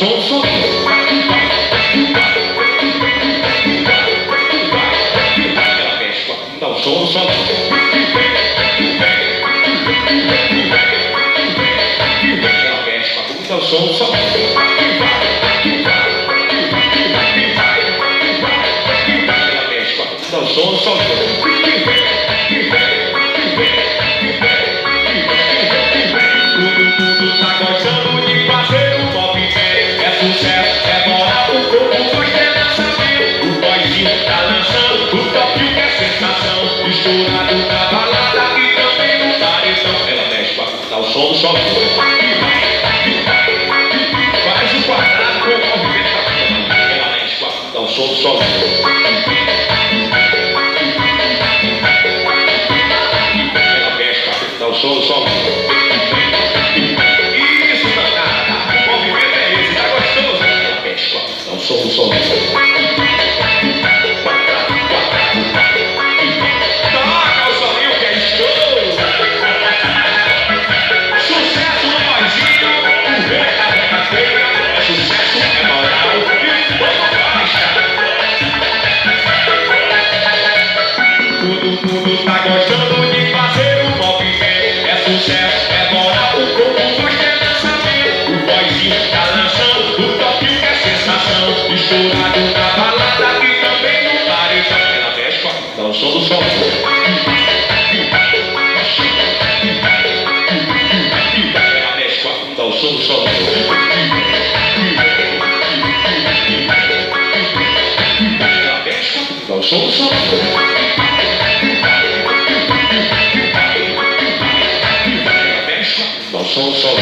som. Ela mexe com a bunda, o som. Ela mexe com a bunda, o som. Ela mexe com a bunda, o som. Todo mundo tá gostando de fazer o movimento. É sucesso, é moral, o corpo gosta é lançamento. O boyzinho tá lançando, o topinho que é sensação. Misturado na balada e também no paredão. Ela mexe com a bunda, o som só faz o quadrado com o movimento da bunda. Ela mexe com a bunda, o som só ela mexe com a bunda, o som só som. Toca o solinho que é estouro. Sucesso no boizinho, o rei da brincadeira. É sucesso, é moral e boa faixa. Todo mundo tá gostando de fazer o movimento. É sucesso, é moral, o corpo gosta é lançamento. O boizinho tá lançando, o topinho que é sensação. Misturado na balada e também no paredão. Ela mexe com a bunda, o som do som. Ela mexe com a bunda, o som do som. Ela mexe com a bunda, o som do som. Ela mexe com a bunda, o som do som.